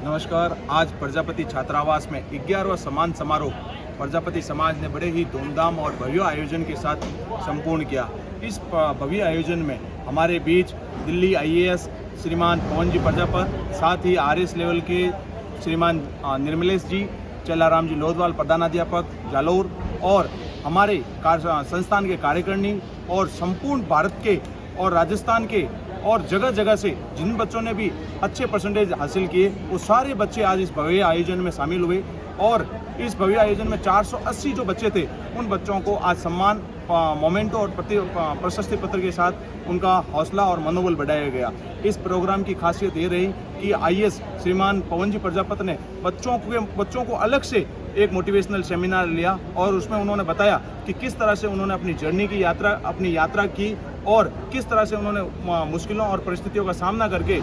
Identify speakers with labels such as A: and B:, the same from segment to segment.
A: नमस्कार। आज प्रजापति छात्रावास में 11वां सम्मान समारोह प्रजापति समाज ने बड़े ही धूमधाम और भव्य आयोजन के साथ संपूर्ण किया। इस भव्य आयोजन में हमारे बीच दिल्ली आईएएस श्रीमान पवन जी प्रजापत, साथ ही आरएस लेवल के श्रीमान निर्मलेश जी, चेलाराम जी लोधवाल प्रधानाध्यापक जालोर और हमारे संस्थान के कार्यकारिणी और संपूर्ण भारत के और राजस्थान के और जगह जगह से जिन बच्चों ने भी अच्छे परसेंटेज हासिल किए वो सारे बच्चे आज इस भव्य आयोजन में शामिल हुए। और इस भव्य आयोजन में 480 जो बच्चे थे उन बच्चों को आज सम्मान मोमेंटो और प्रशस्ति पत्र के साथ उनका हौसला और मनोबल बढ़ाया गया। इस प्रोग्राम की खासियत ये रही कि आईएएस श्रीमान पवन जी प्रजापत ने बच्चों को अलग से एक मोटिवेशनल सेमिनार लिया और उसमें उन्होंने बताया कि किस तरह से उन्होंने अपनी जर्नी की अपनी यात्रा की और किस तरह से उन्होंने मुश्किलों और परिस्थितियों का सामना करके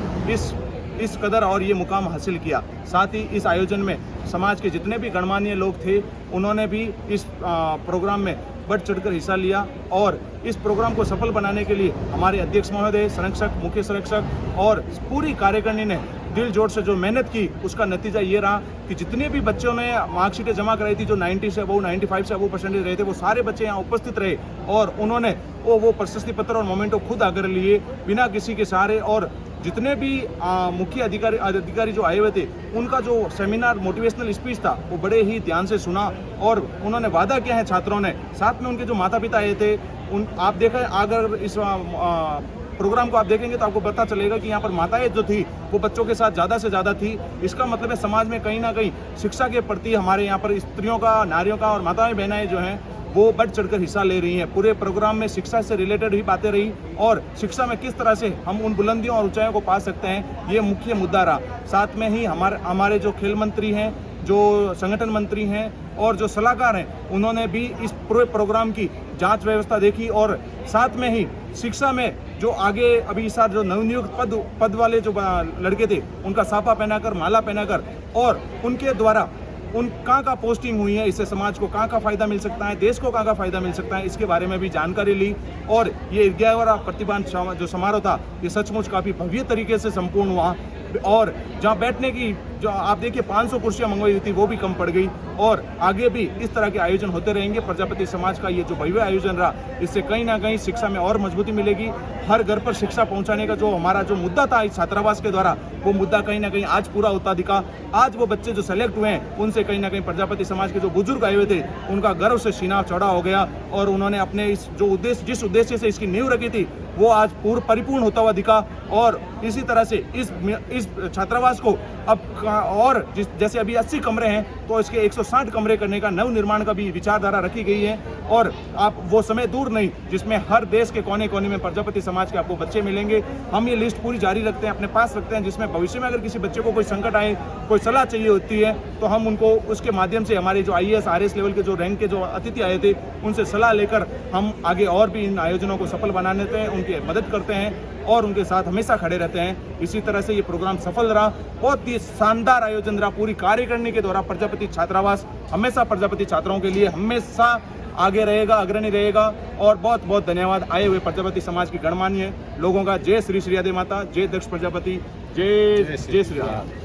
A: इस कदर और ये मुकाम हासिल किया। साथ ही इस आयोजन में समाज के जितने भी गणमान्य लोग थे उन्होंने भी इस प्रोग्राम में बढ़ चढ़कर हिस्सा लिया। और इस प्रोग्राम को सफल बनाने के लिए हमारे अध्यक्ष महोदय, संरक्षक, मुख्य संरक्षक और पूरी कार्यकारिणी ने दिल जोर से जो मेहनत की उसका नतीजा ये रहा कि जितने भी बच्चों ने मार्कशीटें जमा कराई थी, जो 90 से अबव 95 से अबव परसेंटेज रहे थे, वो सारे बच्चे यहाँ उपस्थित रहे और उन्होंने वो प्रशस्ति पत्र और मोमेंटो खुद आकर लिए बिना किसी के सहारे। और जितने भी मुख्य अधिकारी जो आए हुए थे उनका जो सेमिनार मोटिवेशनल स्पीच था वो बड़े ही ध्यान से सुना और उन्होंने वादा किया है छात्रों ने। साथ में उनके जो माता पिता आए थे आप देखें, अगर इस प्रोग्राम को आप देखेंगे तो आपको पता चलेगा कि यहाँ पर माताएं जो थी वो बच्चों के साथ ज़्यादा से ज़्यादा थी। इसका मतलब है समाज में कहीं ना कहीं शिक्षा के प्रति हमारे यहाँ पर स्त्रियों का, नारियों का और माताएं बहनाएं जो हैं वो बढ़ चढ़कर हिस्सा ले रही हैं। पूरे प्रोग्राम में शिक्षा से रिलेटेड ही बातें रही और शिक्षा में किस तरह से हम उन बुलंदियों और ऊंचाइयों को पा सकते हैं ये मुख्य मुद्दा रहा। साथ में ही हमारे जो खेल मंत्री हैं, जो संगठन मंत्री हैं और जो सलाहकार हैं उन्होंने भी इस पूरे प्रोग्राम की जांच व्यवस्था देखी और साथ में ही शिक्षा में जो आगे अभी इस साल जो नवनियुक्त पद वाले जो लड़के थे उनका साफा पहनाकर, माला पहनाकर और उनके द्वारा उन कहाँ पोस्टिंग हुई है, इससे समाज को कहाँ फ़ायदा मिल सकता है, देश को कहाँ फ़ायदा मिल सकता है, इसके बारे में भी जानकारी ली। और ये 11वां प्रतिभान जो समारोह था ये सचमुच काफ़ी भव्य तरीके से संपूर्ण हुआ। और जहाँ बैठने की जो आप देखिए 500 कुर्सियाँ मंगवाई थी वो भी कम पड़ गई। और आगे भी इस तरह के आयोजन होते रहेंगे। प्रजापति समाज का ये जो भव्य आयोजन रहा इससे कहीं ना कहीं शिक्षा में और मजबूती मिलेगी। हर घर पर शिक्षा पहुंचाने का जो हमारा जो मुद्दा था इस छात्रावास के द्वारा वो मुद्दा कहीं ना कहीं आज पूरा होता दिखा। आज वो बच्चे जो सेलेक्ट हुए हैं उनसे कहीं ना कहीं प्रजापति समाज के जो बुजुर्ग आए हुए थे उनका गर्व से सीना चौड़ा हो गया और उन्होंने अपने इस जो उद्देश्य जिस उद्देश्य से इसकी नींव रखी थी वो आज परिपूर्ण होता हुआ दिखा। और इसी तरह से इस छात्रावास को अब और जैसे अभी 80 कमरे हैं तो इसके 160 कमरे करने का नव निर्माण का भी विचारधारा रखी गई है। और आप वो समय दूर नहीं जिसमें हर देश के कोने कोने में प्रजापति समाज के आपको बच्चे मिलेंगे। हम ये लिस्ट पूरी जारी रखते हैं, अपने पास रखते हैं, जिसमें भविष्य में अगर किसी बच्चे को कोई संकट आए, कोई सलाह चाहिए होती है तो हम उनको उसके माध्यम से हमारे जो आईएएस आरएस लेवल के जो रैंक के जो अतिथि आए थे उनसे सलाह लेकर हम आगे और भी इन आयोजनों को सफल बनाने देते हैं, उनकी मदद करते हैं और उनके साथ हमेशा खड़े रहते हैं। इसी तरह से ये प्रोग्राम सफल रहा, बहुत ही शानदार आयोजन रहा। पूरी कार्यकारिणी के द्वारा प्रजापति छात्रावास हमेशा प्रजापति छात्रों के लिए हमेशा आगे रहेगा, अग्रणी रहेगा। और बहुत बहुत धन्यवाद आए हुए प्रजापति समाज के गणमान्य लोगों का। जय श्री श्री आदि माता, जय दक्ष प्रजापति, जय श्री राम।